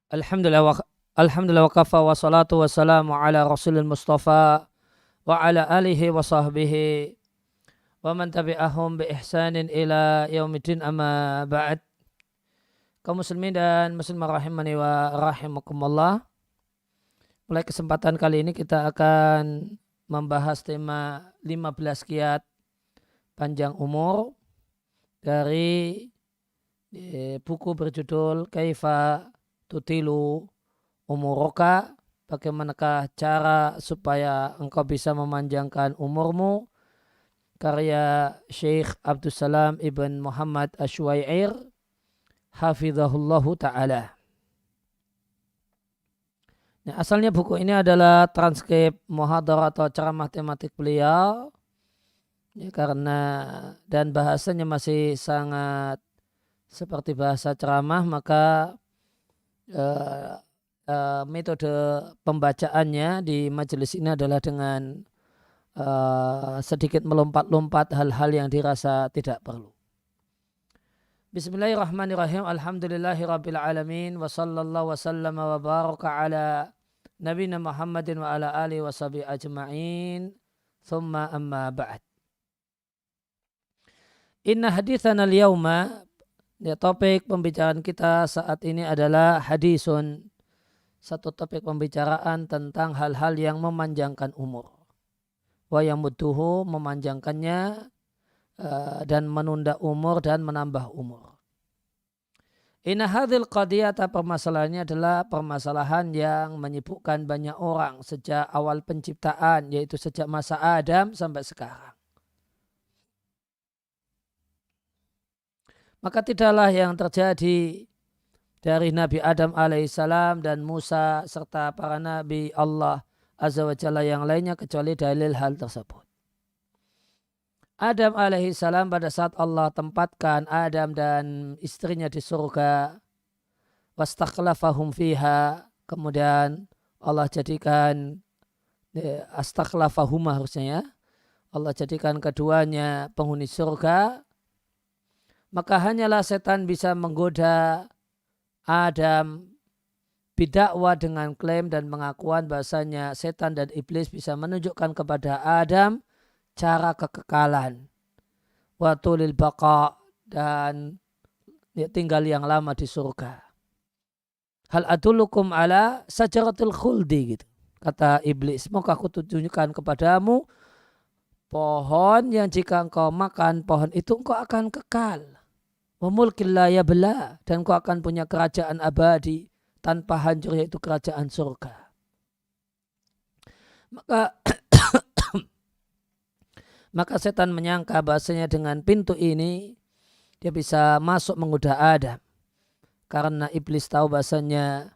Alhamdulillah wa Alhamdulillah wa kafa wa salatu wa salamu ala rasulil mustafa wa ala alihi wa sahbihi wa man tabi'ahum bi ihsanin ila yaumiddin amma ba'd. Kaum muslimin dan muslimah rahimani wa rahimakumullah. Mulai kesempatan kali ini kita akan membahas tema 15 kiat panjang umur dari buku berjudul Kaifa Tutilu Umuroka, bagaimanakah cara supaya engkau bisa memanjangkan umurmu, karya Syekh Abdul Salam Ibn Muhammad Asywair hafizahullahu ta'ala. Nah, asalnya buku ini adalah transkrip muhadharah atau ceramah tematik beliau, ya, karena dan bahasanya masih sangat seperti bahasa ceramah, maka metode pembacaannya di majelis ini adalah dengan sedikit melompat-lompat hal-hal yang dirasa tidak perlu. Bismillahirrahmanirrahim. Alhamdulillahirabbil alamin wa sallallahu wa sallama wa baraka ala nabiyina Muhammadin wa ala alihi wa sahbihi ajma'in. Thumma amma ba'd. Inna hadithana al-yawma, ya, topik pembicaraan kita saat ini adalah hadisun, satu topik pembicaraan tentang hal-hal yang memanjangkan umur. Wa yamudduhu, memanjangkannya dan menunda umur dan menambah umur. Inna hadhil qadiyata, permasalahannya adalah permasalahan yang menyibukkan banyak orang sejak awal penciptaan, yaitu sejak masa Adam sampai sekarang. Maka tidaklah yang terjadi dari Nabi Adam alaihissalam dan Musa serta para Nabi Allah Azza wa Jalla yang lainnya kecuali dalil hal tersebut. Adam alaihissalam, pada saat Allah tempatkan Adam dan istrinya di surga, wastakhlafahum fiha, kemudian Allah jadikan astakhlafahuma, harusnya ya, Allah jadikan keduanya penghuni surga, maka hanyalah setan bisa menggoda Adam bidakwa dengan klaim dan pengakuan bahasanya setan dan iblis bisa menunjukkan kepada Adam cara kekekalan, watulil baqa, dan tinggal yang lama di surga. Hal adullukum ala sajaratil khuldi, gitu kata iblis, maukah aku tunjukkan kepadamu pohon yang jika engkau makan pohon itu engkau akan kekal. Wa mulkin la yabla, dan engkau akan punya kerajaan abadi tanpa hancur, yaitu kerajaan surga. Maka setan menyangka bahasanya dengan pintu ini dia bisa masuk menggoda Adam, karena iblis tahu bahasanya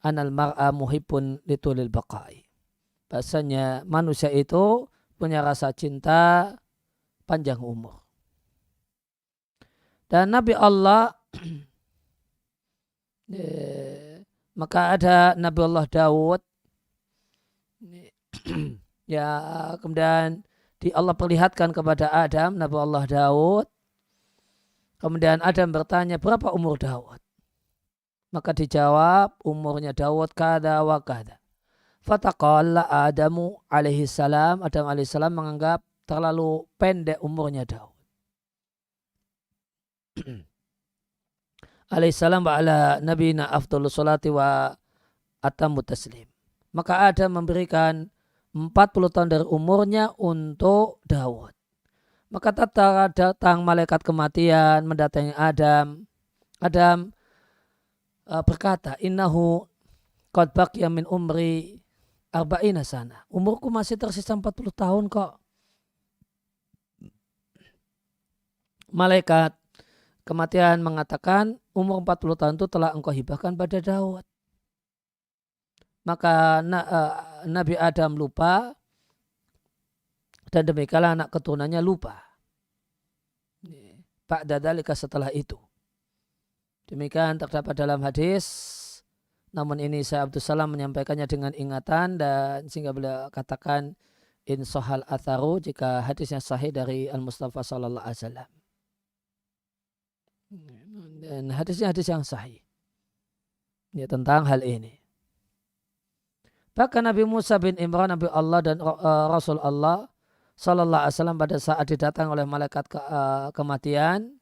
anal mar'a muhibbun litulil baqai, bahasanya manusia itu punya rasa cinta panjang umur. Dan Nabi Allah maka ada Nabi Allah Daud, ya, kemudian Allah perlihatkan kepada Adam Nabi Allah Daud. Kemudian Adam bertanya, berapa umur Daud? Maka dijawab, umurnya Daud kada wa kada. Fataqalla Adamu alaihissalam, Adam alaihissalam menganggap terlalu pendek umurnya Daud alaihissalam wa ala nabiyina afdhalus salati wa atammu taslim. Maka Adam memberikan 40 tahun dari umurnya untuk Daud. Maka tatkala datang malaikat kematian mendatangi Adam, Adam berkata, innahu qad baqiya min umri arba'ina sana. Umurku masih tersisa 40 tahun kok. Malaikat kematian mengatakan, umur 40 tahun itu telah engkau hibahkan pada Daud. Maka Nabi Adam lupa, dan demikianlah anak keturunannya lupa. Ba'da dzalika, setelah itu. Demikian terdapat dalam hadis, namun ini Syekh Abdul Salam menyampaikannya dengan ingatan, dan sehingga beliau katakan in sahal atharu, jika hadisnya sahih dari Al-Mustafa sallallahu alaihi wasallam. Dan hadisnya hadis yang sahih. ya, tentang hal ini. Bahkan Nabi Musa bin Imran, Nabi Allah dan Rasul Allah Sallallahu Alaihi Wasallam pada saat didatang oleh malaikat kematian,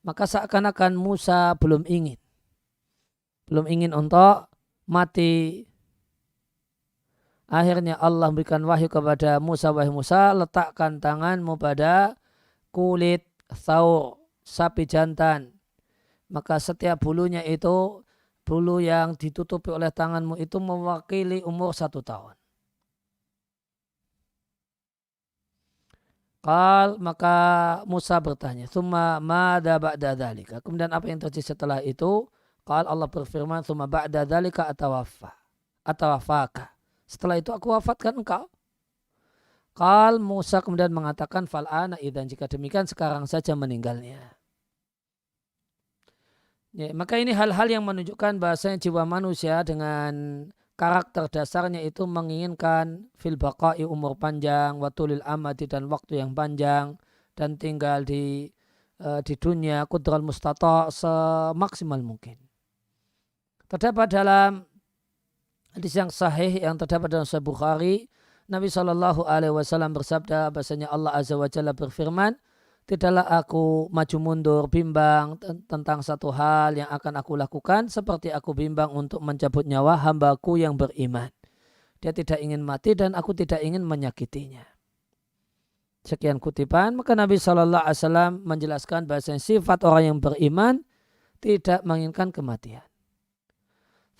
maka seakan-akan Musa belum ingin untuk mati. Akhirnya Allah berikan wahyu kepada Musa, wahai Musa, letakkan tanganmu pada kulit thaur, sapi jantan. Maka setiap bulunya itu, bulu yang ditutupi oleh tanganmu itu mewakili umur 1 tahun. Maka Musa bertanya, "Tsumma madza ba'da dzalika?" Kemudian apa yang terjadi setelah itu? Allah berfirman, "Tsumma ba'da dzalika atawafaka." Setelah itu aku wafatkan engkau. Musa kemudian mengatakan, "Fal'ana idzan, jika demikian sekarang saja meninggalnya." Ya, maka ini hal-hal yang menunjukkan bahasanya jiwa manusia dengan karakter dasarnya itu menginginkan fil baqa'i, umur panjang, watulil amadi, dan waktu yang panjang, dan tinggal di dunia qudral mustata' semaksimal mungkin. Terdapat dalam hadis yang sahih yang terdapat dalam Sahih Bukhari, Nabi Shallallahu Alaihi Wasallam bersabda bahasanya Allah Azza wa Jalla berfirman, "Tidaklah aku maju mundur bimbang tentang satu hal yang akan aku lakukan seperti aku bimbang untuk mencabut nyawa hambaku yang beriman. Dia tidak ingin mati dan aku tidak ingin menyakitinya." Sekian kutipan. Maka Nabi Shallallahu Alaihi Wasallam menjelaskan bahasanya sifat orang yang beriman tidak menginginkan kematian.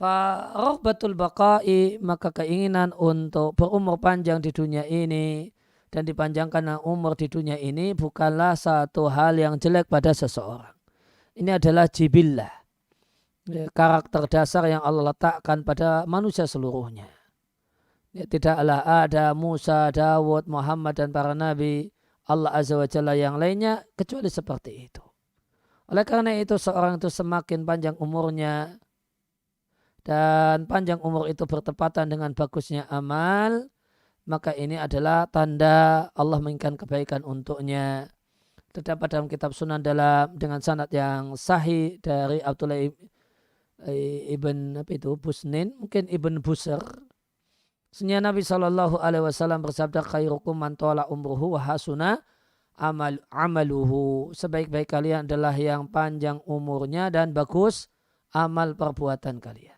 Farohbatul baqa'i, maka keinginan untuk berumur panjang di dunia ini dan dipanjangkan umur di dunia ini bukanlah satu hal yang jelek pada seseorang. Ini adalah jibillah, karakter dasar yang Allah letakkan pada manusia seluruhnya. Ya, tidaklah ada Musa, Dawud, Muhammad dan para nabi Allah Azza wa Jalla yang lainnya kecuali seperti itu. Oleh karena itu seorang itu semakin panjang umurnya dan panjang umur itu bertepatan dengan bagusnya amal, maka ini adalah tanda Allah menginginkan kebaikan untuknya. Terdapat dalam kitab Sunan dengan sanad yang sahih dari Abdullah ibn Busnin, mungkin ibn Busr. Sebenarnya Nabi Shallallahu Alaihi Wasallam bersabda, "Khairukum man tala umruhu wa hasuna amaluhu." Sebaik-baik kalian adalah yang panjang umurnya dan bagus amal perbuatan kalian.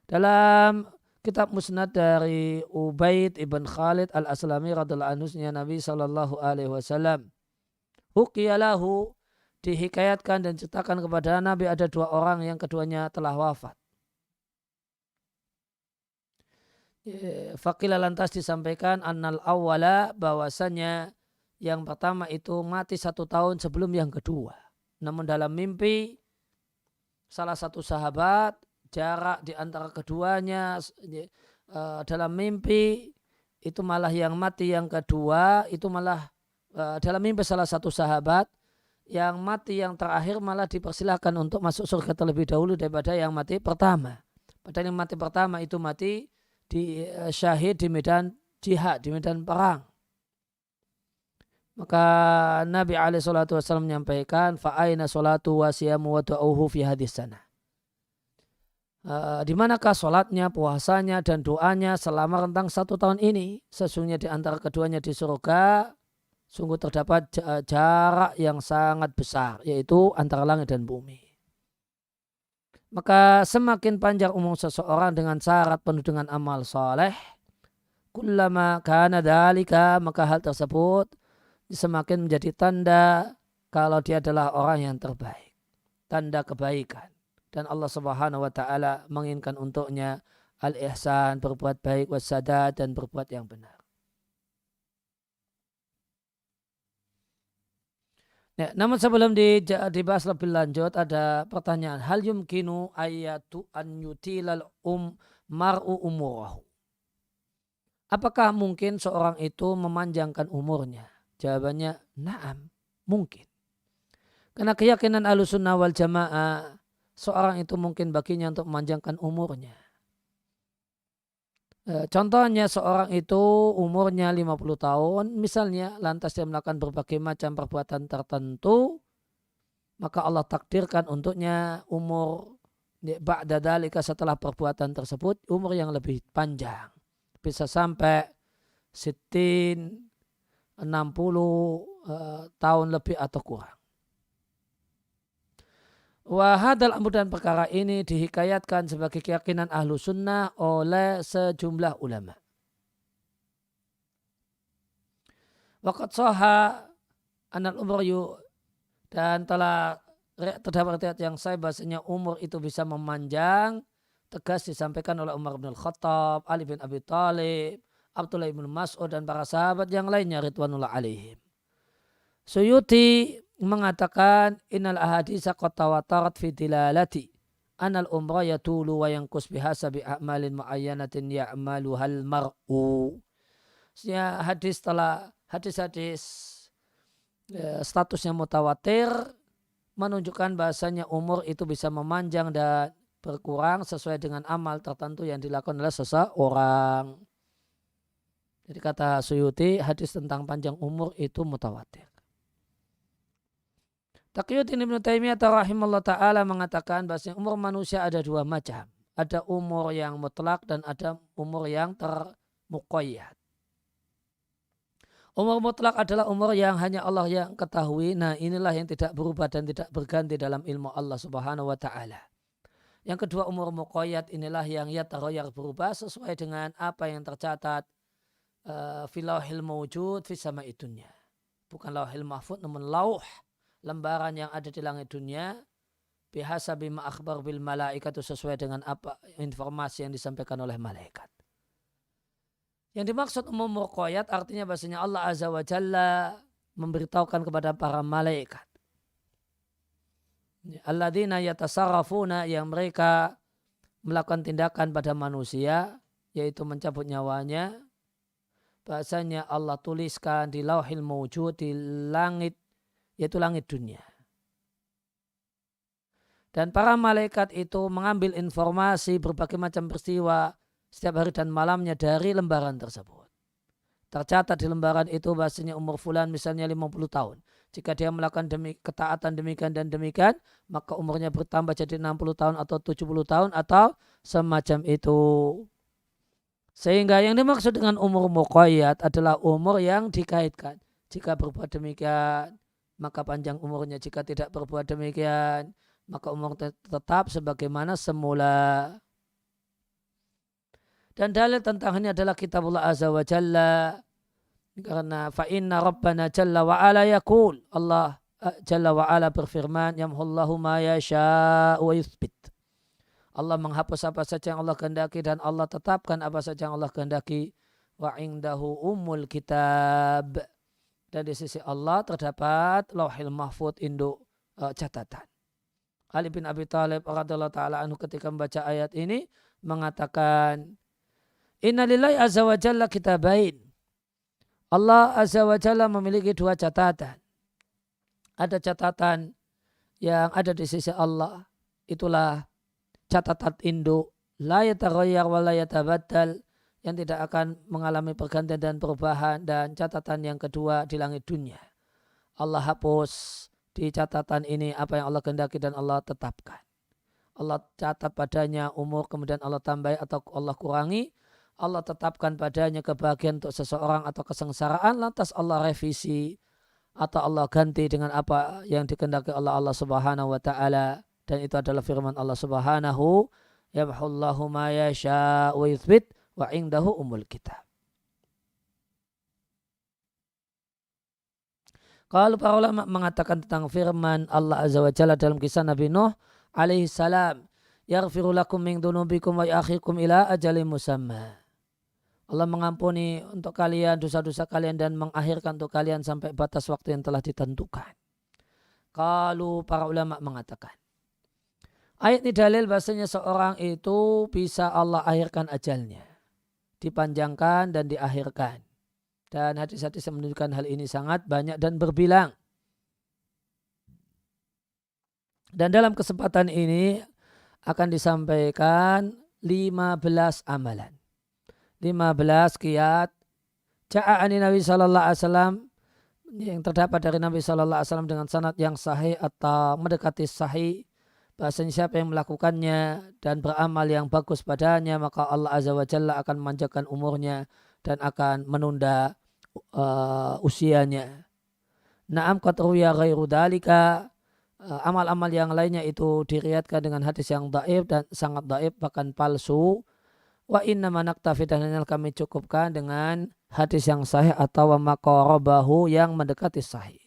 Dalam kitab Musnad dari Ubaid ibn Khalid al-Aslami radhiallahu anhu, Nabi Shallallahu Alaihi Wasallam hukiyalahu, dihikayatkan dan ceritakan kepada Nabi ada 2 orang yang keduanya telah wafat. Faqila, lantas disampaikan, annal awwala, bahwasanya yang pertama itu mati 1 tahun sebelum yang kedua. Namun dalam mimpi salah satu sahabat, jarak di antara keduanya dalam mimpi itu malah yang mati yang kedua itu malah dalam mimpi salah satu sahabat yang mati yang terakhir malah dipersilahkan untuk masuk surga terlebih dahulu daripada yang mati pertama. Padahal yang mati pertama itu mati di syahid di medan jihad, di medan perang. Maka Nabi SAW menyampaikan, fa'aina sholatu wa siyamu wa du'uhu fi hadis sana. Di manakah sholatnya, puasanya, dan doanya selama rentang 1 tahun ini? Sesungguhnya di antara keduanya di surga, sungguh terdapat jarak yang sangat besar, yaitu antara langit dan bumi. Maka semakin panjang umur seseorang dengan syarat penuh dengan amal soleh, kullama kana dzalika, maka hal tersebut semakin menjadi tanda kalau dia adalah orang yang terbaik, tanda kebaikan. Dan Allah Subhanahu wa taala menginginkan untuknya al-ihsan, berbuat baik, wassadat, dan berbuat yang benar. Ya, namun sebelum dibahas lebih lanjut ada pertanyaan, hal yumkinu ayatu an yutilal mar'u umurahu? Apakah mungkin seorang itu memanjangkan umurnya? Jawabannya na'am, mungkin. Karena keyakinan Ahlussunnah wal Jamaah, seorang itu mungkin baginya untuk memanjangkan umurnya. Contohnya seorang itu umurnya 50 tahun misalnya, lantas dia melakukan berbagai macam perbuatan tertentu, maka Allah takdirkan untuknya umur ba'da dzalika setelah perbuatan tersebut umur yang lebih panjang. Bisa sampai 60 tahun lebih atau kurang. Wahadal amr dan perkara ini dihikayatkan sebagai keyakinan ahlu sunnah oleh sejumlah ulama. Waqad soha anal umur dan telah terdapat riwayat yang sahih bahasanya umur itu bisa memanjang, tegas disampaikan oleh Umar bin Khattab, Ali bin Abi Thalib, Abdullah bin Mas'ud dan para sahabat yang lainnya ridwanullah alaihim. Suyuti mengatakan innal ahaditsa qad tawatarat fi dilalati anal umra yatulu wa yanqus bihasabi a'malin muayyanatin ya'maluhal mar'u. Hadis-hadis statusnya mutawatir menunjukkan bahasanya umur itu bisa memanjang dan berkurang sesuai dengan amal tertentu yang dilakukan oleh seseorang. Jadi kata Suyuti, hadis tentang panjang umur itu mutawatir. Taqiyuddin Ibnu Taimiyah rahimahullah ta'ala mengatakan bahasanya umur manusia ada dua macam. Ada umur yang mutlak dan ada umur yang termuqayyad. Umur mutlak adalah umur yang hanya Allah yang ketahui. Nah inilah yang tidak berubah dan tidak berganti dalam ilmu Allah subhanahu wa ta'ala. Yang kedua umur muqayyad inilah yang yataghayyar berubah sesuai dengan apa yang tercatat fil lauhil mawjud fis sama'i dunya. Bukan lauhil mahfud namun lauh, lembaran yang ada di langit dunia, bihasabi ma akhbar bil malaikatu sesuai dengan apa informasi yang disampaikan oleh malaikat. Yang dimaksud umum muqayyad artinya bahasanya Allah Azza wa Jalla memberitahukan kepada para malaikat. Alladzina yatasarrafuna yang mereka melakukan tindakan pada manusia yaitu mencabut nyawanya. Bahasanya Allah tuliskan di lauhil mawjud di langit yaitu langit dunia. Dan para malaikat itu mengambil informasi berbagai macam peristiwa setiap hari dan malamnya dari lembaran tersebut. Tercatat di lembaran itu bahasanya umur fulan misalnya 50 tahun. Jika dia melakukan ketaatan demikian dan demikian, maka umurnya bertambah jadi 60 tahun atau 70 tahun atau semacam itu. Sehingga yang dimaksud dengan umur muqayyad adalah umur yang dikaitkan. Jika berbuat demikian, maka panjang umurnya. Jika tidak berbuat demikian, maka umur tetap sebagaimana semula. Dan dalil tentang ini adalah kitabullah azza wa jalla. Karena fa'inna rabbana jalla wa ala yaqul. Allah jalla wa ala berfirman, yamhullahu ma yasha'u wa yuthbit. Allah menghapus apa saja yang Allah kehendaki dan Allah tetapkan apa saja yang Allah kehendaki. Wa indahu umul kitab. Dan di sisi Allah terdapat lauhil mahfud induk catatan. Ali bin Abi Thalib radhiyallahu ta'ala anhu ketika membaca ayat ini mengatakan, inna lillahi azza wa jalla kitabain. Allah azza wa jalla memiliki dua catatan. Ada catatan yang ada di sisi Allah. Itulah catatan induk. La yataghayyar wa la yatabaddal. Yang tidak akan mengalami pergantian dan perubahan. Dan catatan yang kedua di langit dunia. Allah hapus di catatan ini apa yang Allah kehendaki dan Allah tetapkan. Allah catat padanya umur kemudian Allah tambahi atau Allah kurangi. Allah tetapkan padanya kebahagiaan untuk seseorang atau kesengsaraan, lantas Allah revisi atau Allah ganti dengan apa yang dikehendaki Allah subhanahu wa ta'ala. Dan itu adalah firman Allah subhanahu, yamhullahu ma yasha' wa yuthbit wa indahu umul kitab. Kalau para ulama mengatakan tentang firman Allah azza wa jalla dalam kisah Nabi Nuh alaihi salam, yaghfiru lakum min dunubikum wa ya'akhikum ila ajalin musamma. Allah mengampuni untuk kalian dosa-dosa kalian dan mengakhirkan untuk kalian sampai batas waktu yang telah ditentukan. Kalau para ulama mengatakan ayat ini dalil bahasanya seorang itu bisa Allah akhirkan ajalnya, dipanjangkan dan diakhirkan. Dan hadis-hadis yang menunjukkan hal ini sangat banyak dan berbilang. Dan dalam kesempatan ini akan disampaikan 15 amalan. 15 qiyat ja'ani Nabi sallallahu alaihi wasallam yang terdapat dari Nabi sallallahu alaihi wasallam dengan sanad yang sahih atau mendekati sahih bahasanya siapa yang melakukannya dan beramal yang bagus padanya, maka Allah Azza wa Jalla akan memanjangkan umurnya dan akan menunda usianya. Na'am qad ruwiya ghairu dalika, amal-amal yang lainnya itu diriwayatkan dengan hadis yang dhaif dan sangat dhaif bahkan palsu. Wa inna manaktafi, dan kami cukupkan dengan hadis yang sahih atau maqarabahu yang mendekati sahih.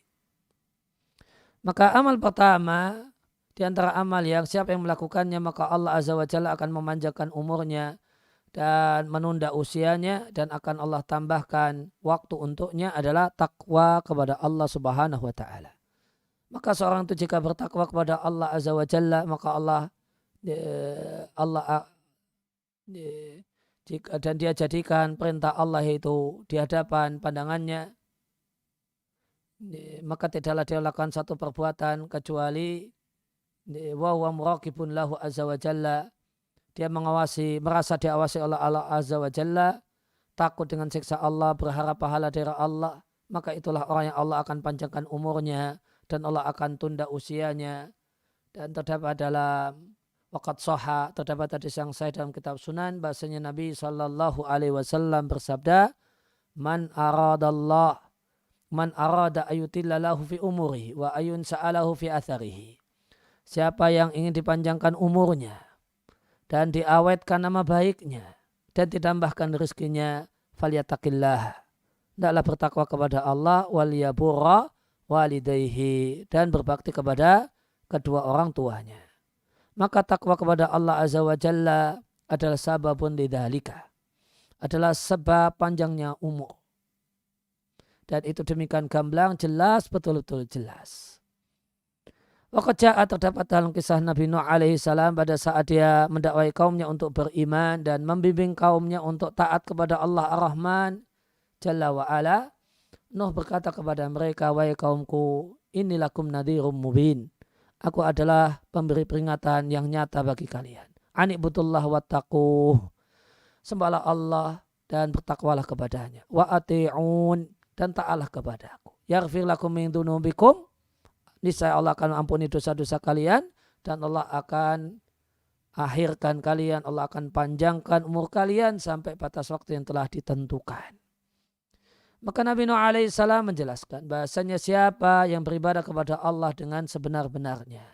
Maka amal pertama di antara amal yang siapa yang melakukannya maka Allah Azza wa Jalla akan memanjangkan umurnya dan menunda usianya dan akan Allah tambahkan waktu untuknya adalah takwa kepada Allah Subhanahu wa taala. Maka seorang itu jika bertakwa kepada Allah Azza wa Jalla maka dan dia jadikan perintah Allah itu di hadapan pandangannya, maka tidaklah dia lakukan satu perbuatan kecuali wa huwa muraqibun lahu azza wa jalla, dia merasa diawasi oleh Allah azza wa jalla, takut dengan siksa Allah, berharap pahala dari Allah, maka itulah orang yang Allah akan panjangkan umurnya dan Allah akan tunda usianya. Dan terdapat dalam waqad sahha, terdapat hadis yang sahih dalam kitab Sunan bahasanya Nabi sallallahu alaihi wasallam bersabda, man arada ayutilla lahu fi umurihi wa ayun sa'alahu fi atharihi. Siapa yang ingin dipanjangkan umurnya dan diawetkan nama baiknya dan ditambahkan rezekinya, falyattaqillah, hendaklah bertakwa kepada Allah, wal yaburra walidayhi, dan berbakti kepada kedua orang tuanya. Maka takwa kepada Allah Azza wa Jalla adalah sababun lidzalika, adalah sebab panjangnya umur. Dan itu demikian gamblang, jelas, betul-betul jelas. Waqad ja'a, terdapat dalam kisah Nabi Nuh alaihi salam pada saat dia mendakwai kaumnya untuk beriman dan membimbing kaumnya untuk taat kepada Allah Ar-Rahman Jalla wa Ala. Nuh berkata kepada mereka, wahai kaumku, inilakum nadhirum mubin. Aku adalah pemberi peringatan yang nyata bagi kalian. Anibudullah wattaquh. Sembahlah Allah dan bertakwalah kepadanya. Wa ati'un, dan ta'alah kepadaku. Yaghfir lakum min dunubikum. Niscaya Allah akan ampuni dosa-dosa kalian. Dan Allah akan akhirkan kalian. Allah akan panjangkan umur kalian sampai batas waktu yang telah ditentukan. Maka Nabi Nuh alaihissalam menjelaskan bahasanya siapa yang beribadah kepada Allah dengan sebenar-benarnya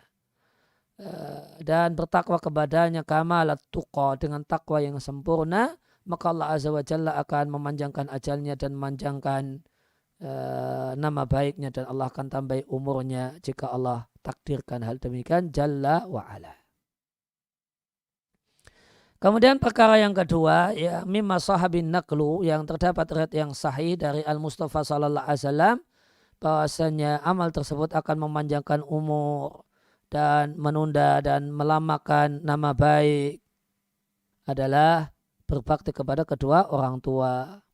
dan bertakwa kepadanya kamalat tuqa, dengan takwa yang sempurna, maka Allah Azza wa Jalla akan memanjangkan ajalnya dan memanjangkan nama baiknya, dan Allah akan tambah umurnya jika Allah takdirkan hal demikian Jalla wa Ala. Kemudian perkara yang kedua, ya, mimma sahabin naqlu, yang terdapat riwayat yang sahih dari Al-Mustafa sallallahu alaihi wasallam bahwasanya amal tersebut akan memanjangkan umur dan menunda dan melamakan nama baik adalah berbakti kepada kedua orang tua.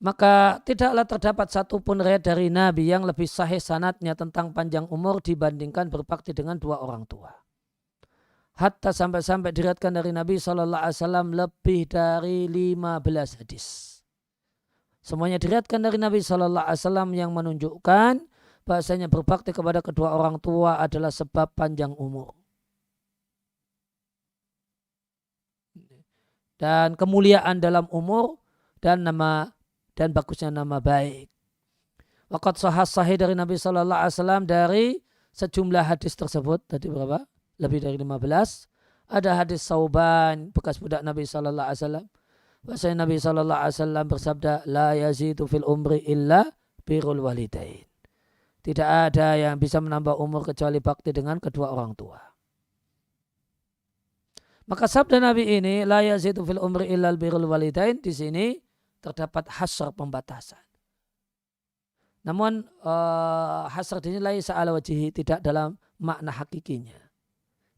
Maka tidaklah terdapat satupun riwayat dari Nabi yang lebih sahih sanadnya tentang panjang umur dibandingkan berbakti dengan dua orang tua. Hatta sampai-sampai diriwayatkan dari Nabi SAW lebih dari 15 hadis. Semuanya diriwayatkan dari Nabi SAW yang menunjukkan bahasanya berbakti kepada kedua orang tua adalah sebab panjang umur. Dan kemuliaan dalam umur dan bagusnya nama baik. Waqad sahih dari Nabi sallallahu alaihi wasallam dari sejumlah hadis tersebut. Tadi berapa? Lebih dari 15. Ada hadis Sauban, bekas budak Nabi sallallahu alaihi wasallam. Bahasanya Nabi sallallahu alaihi wasallam bersabda, la yazidu fil umri illa birrul walidain. Tidak ada yang bisa menambah umur kecuali bakti dengan kedua orang tua. Maka sabda Nabi ini, la yazidu fil umri illa birrul walidain, di sini terdapat hasr, pembatasan. Namun hasr dinilai sa'ala wajihi, tidak dalam makna hakikinya.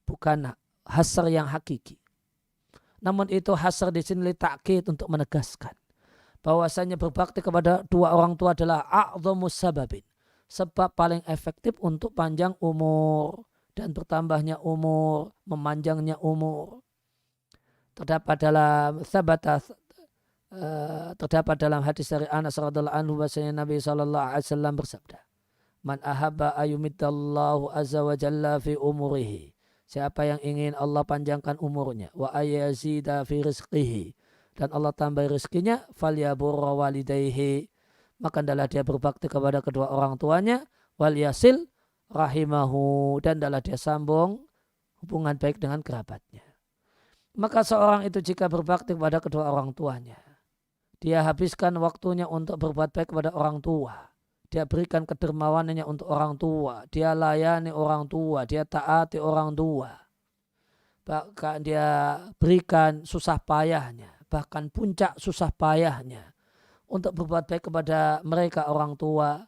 Bukan hasr yang hakiki. Namun itu hasr di sini ta'kid, untuk menegaskan bahwasanya berbakti kepada dua orang tua adalah a'dhamus sababin, sebab paling efektif untuk panjang umur dan bertambahnya umur, memanjangnya umur. Terdapat dalam terdapat dalam hadis dari Anas radhiallahu anhu bahwasanya Nabi SAW bersabda, "Man ahabba ayumiddallahu azza wa jalla fi umurihi." Siapa yang ingin Allah panjangkan umurnya, wa ayazida fi rizqihi, dan Allah tambah rezekinya, falyaburra walidayhi, maka adalah dia berbakti kepada kedua orang tuanya, wal yasil rahimahu, dan adalah dia sambung hubungan baik dengan kerabatnya. Maka seorang itu jika berbakti kepada kedua orang tuanya, dia habiskan waktunya untuk berbuat baik kepada orang tua. Dia berikan kedermawanannya untuk orang tua. Dia layani orang tua. Dia taati orang tua. Bahkan dia berikan susah payahnya. Bahkan puncak susah payahnya. Untuk berbuat baik kepada mereka orang tua.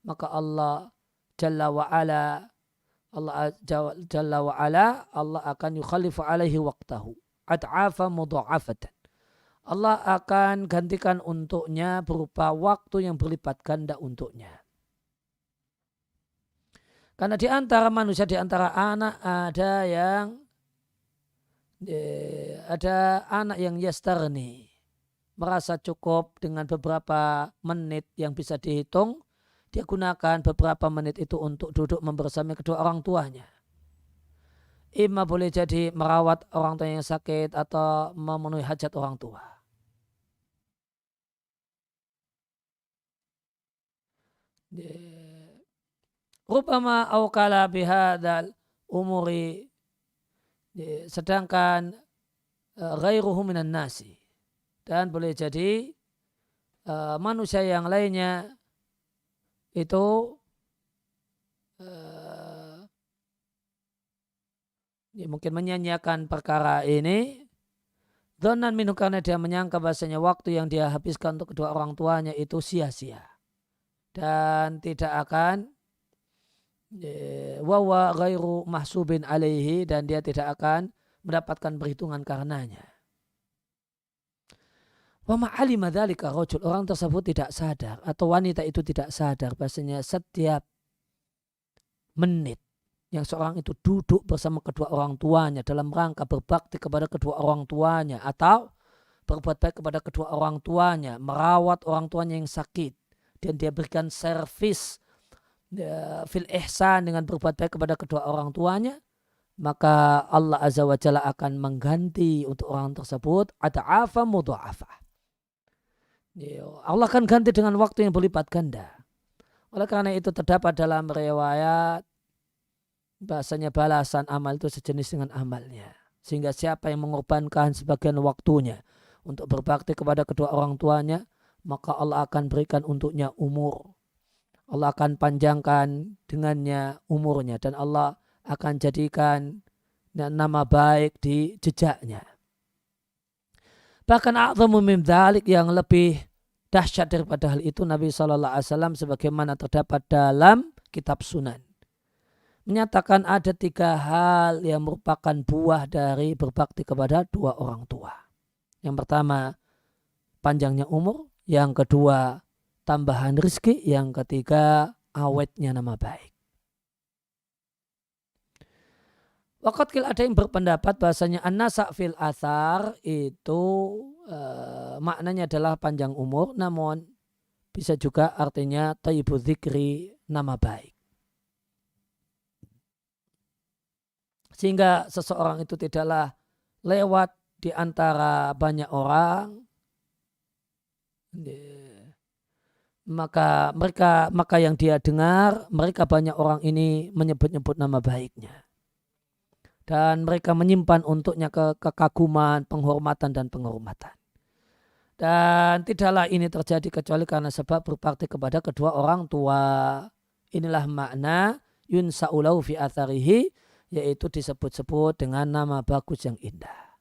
Maka Allah Jalla wa'ala. Allah akan yukhalifu alaihi waqtahu. Ad'afa mudha'afatan. Allah akan gantikan untuknya berupa waktu yang berlipat ganda untuknya. Karena di antara manusia, di antara anak ada anak yang yastarni, merasa cukup dengan beberapa menit yang bisa dihitung, dia gunakan beberapa menit itu untuk duduk membersamai kedua orang tuanya. Imma boleh jadi merawat orang tua yang sakit atau memenuhi hajat orang tua. Rubama awkala bihadal umuri, sedangkan ghairuhu minan nasi, dan boleh jadi manusia yang lainnya itu mungkin menyanyiakan perkara ini, dhannan minhu, karena dia menyangka bahasanya waktu yang dia habiskan untuk kedua orang tuanya itu sia-sia dan tidak akan wawa ghairu mahsubin alaihi, dan dia tidak akan mendapatkan perhitungan karenanya. Wa ma'alima dzalika rajul, orang tersebut tidak sadar atau wanita itu tidak sadar bahasanya setiap menit yang seorang itu duduk bersama kedua orang tuanya dalam rangka berbakti kepada kedua orang tuanya atau berbuat baik kepada kedua orang tuanya, merawat orang tuanya yang sakit, dan dia berikan servis fil ihsan dengan berbuat baik kepada kedua orang tuanya, maka Allah Azza wa Jalla akan mengganti untuk orang tersebut ad'afa mudha'afah. Allah akan ganti dengan waktu yang berlipat ganda. Oleh karena itu terdapat dalam riwayat bahasanya balasan amal itu sejenis dengan amalnya. Sehingga siapa yang mengorbankan sebagian waktunya untuk berbakti kepada kedua orang tuanya, maka Allah akan berikan untuknya umur. Allah akan panjangkan dengannya umurnya, dan Allah akan jadikan nama baik di jejaknya. Bahkan a'zamu min dzalik, yang lebih dahsyat daripada hal itu, Nabi SAW sebagaimana terdapat dalam kitab Sunan menyatakan ada 3 hal yang merupakan buah dari berbakti kepada dua orang tua. Yang pertama, panjangnya umur. Yang kedua, tambahan rezeki. Yang ketiga, awetnya nama baik. Waqatkil, ada yang berpendapat bahasanya an-nasa' fil athar itu maknanya adalah panjang umur, namun bisa juga artinya thayyibudz dzikri, nama baik. Sehingga seseorang itu tidaklah lewat di antara banyak orang, maka yang dia dengar, mereka banyak orang ini menyebut-nyebut nama baiknya. Dan mereka menyimpan untuknya kekaguman, penghormatan dan penghormatan. Dan tidaklah ini terjadi kecuali karena sebab berbakti kepada kedua orang tua. Inilah makna yunsa'ulahu fi atharihi, yaitu disebut-sebut dengan nama bagus yang indah.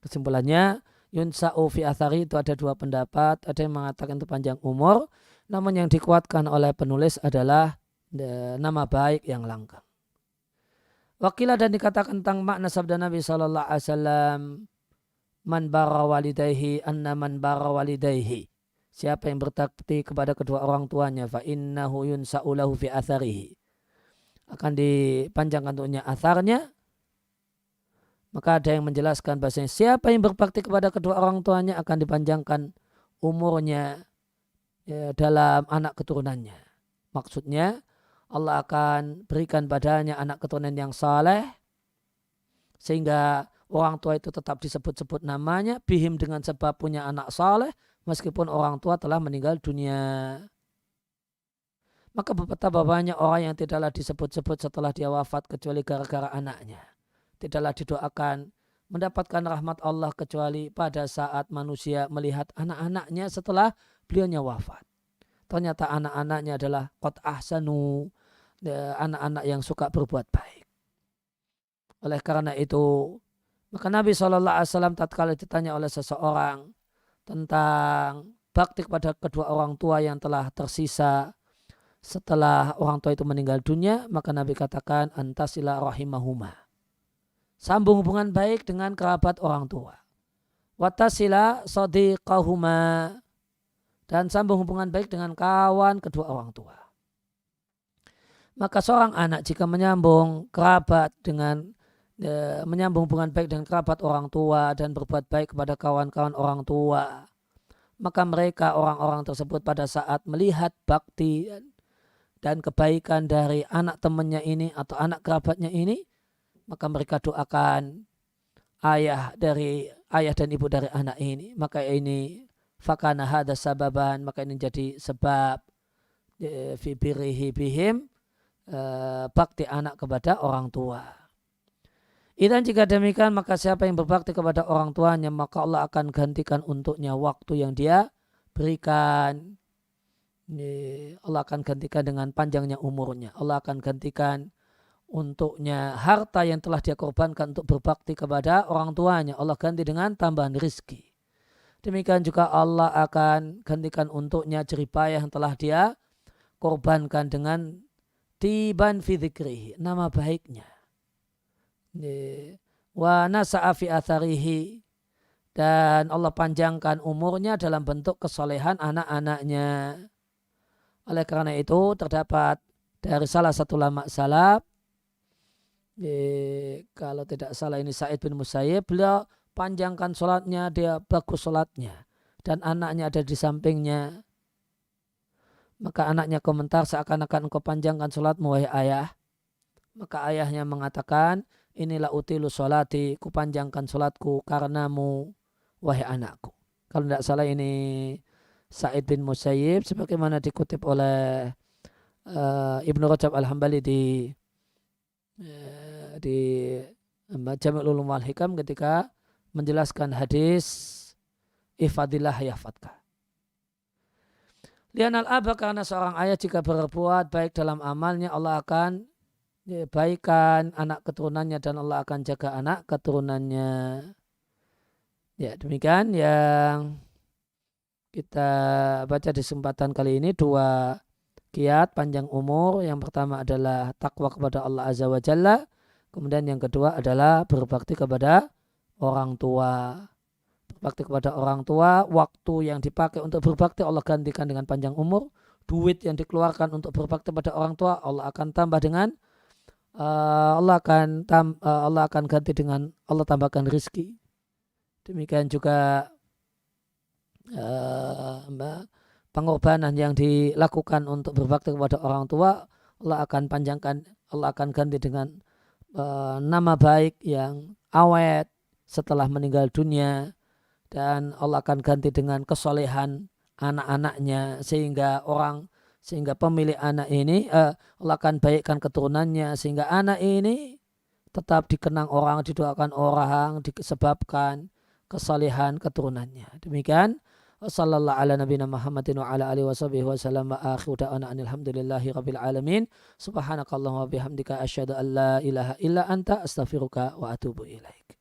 Kesimpulannya, yunsa'u fi athari itu ada 2 pendapat. Ada yang mengatakan itu panjang umur, namun yang dikuatkan oleh penulis adalah nama baik yang langgeng. Wakilah, dan dikatakan tentang makna sabda Nabi SAW, man bara walidayhi anna man bara walidayhi, siapa yang berbakti kepada kedua orang tuanya, fa innahu yunsa'u lahu fi atharihi, akan dipanjangkan untuknya atharnya, Maka ada yang menjelaskan bahasanya siapa yang berbakti kepada kedua orang tuanya akan dipanjangkan umurnya dalam anak keturunannya. Maksudnya Allah akan berikan padanya anak keturunan yang saleh sehingga orang tua itu tetap disebut-sebut namanya bihim dengan sebab punya anak saleh meskipun orang tua telah meninggal dunia. Maka betapa banyak orang yang tidaklah disebut-sebut setelah dia wafat kecuali gara-gara anaknya. Tidaklah didoakan mendapatkan rahmat Allah kecuali pada saat manusia melihat anak-anaknya setelah beliaunya wafat. Ternyata anak-anaknya adalah qad ahsanu, anak-anak yang suka berbuat baik. Oleh karena itu, maka Nabi SAW tatkala ditanya oleh seseorang tentang bakti kepada kedua orang tua yang telah tersisa setelah orang tua itu meninggal dunia, maka Nabi katakan antasila rahimahuma. Sambung hubungan baik dengan kerabat orang tua. Watasila sadiqahuma, dan sambung hubungan baik dengan kawan kedua orang tua. Maka seorang anak jika menyambung kerabat dengan menyambung hubungan baik dengan kerabat orang tua dan berbuat baik kepada kawan-kawan orang tua, maka mereka orang-orang tersebut pada saat melihat bakti dan kebaikan dari anak temannya ini atau anak kerabatnya ini, maka mereka doakan ayah dan ibu dari anak ini. Maka ini fakana hada sababan, maka ini jadi sebab fi birrihi bihim, bakti anak kepada orang tua. Dan jika demikian, maka siapa yang berbakti kepada orang tuanya, maka Allah akan gantikan untuknya waktu yang dia berikan. Allah akan gantikan dengan panjangnya umurnya. Allah akan gantikan untuknya harta yang telah dia korbankan untuk berbakti kepada orang tuanya. Allah ganti dengan tambahan rizki. Demikian juga Allah akan gantikan untuknya jeripayah yang telah dia korbankan dengan tiban fi dzikrihi, nama baiknya. Wa nasa'a fi atharihi, dan Allah panjangkan umurnya dalam bentuk kesolehan anak-anaknya. Oleh karena itu terdapat dari salah satu ulama salaf, kalau tidak salah ini Sa'id bin Musayyib, beliau panjangkan sholatnya, dia bagus sholatnya, dan anaknya ada di sampingnya. Maka anaknya komentar, seakan-akan engkau panjangkan sholatmu wahai ayah. Maka ayahnya mengatakan, inilah utilu sholati, ku panjangkan sholatku karenamu wahai anakku. Kalau tidak salah ini Sa'id bin Musayyib sebagaimana dikutip oleh Ibnu Rajab Al-Hambali di Jami' Ulum wal Hikam ketika menjelaskan hadis ifadillah yahfadka. Lianal aba, karena seorang ayah jika berbuat baik dalam amalnya, Allah akan baikkan anak keturunannya dan Allah akan jaga anak keturunannya. Ya, demikian yang kita baca di kesempatan kali ini, dua kiat panjang umur. Yang pertama adalah takwa kepada Allah Azza wa Jalla. Kemudian yang kedua adalah berbakti kepada orang tua. Berbakti kepada orang tua, waktu yang dipakai untuk berbakti Allah gantikan dengan panjang umur. Duit yang dikeluarkan untuk berbakti pada orang tua Allah akan tambah dengan Allah akan ganti dengan Allah tambahkan rizki. Demikian juga pengorbanan yang dilakukan untuk berbakti kepada orang tua Allah akan panjangkan, Allah akan ganti dengan nama baik yang awet setelah meninggal dunia, dan Allah akan ganti dengan kesolehan anak-anaknya sehingga pemilik anak ini Allah akan baikkan keturunannya sehingga anak ini tetap dikenang orang, didoakan orang disebabkan kesolehan keturunannya. Demikian. Wassallallahu ala nabiyina Muhammadin wa ala alihi wa sahbihi wa sallam wa akhiru da'ana alhamdulillahi rabbil alamin. Subhanakallahumma wa bihamdika asyhadu an la ilaha illa anta astaghfiruka wa atubu ilaik.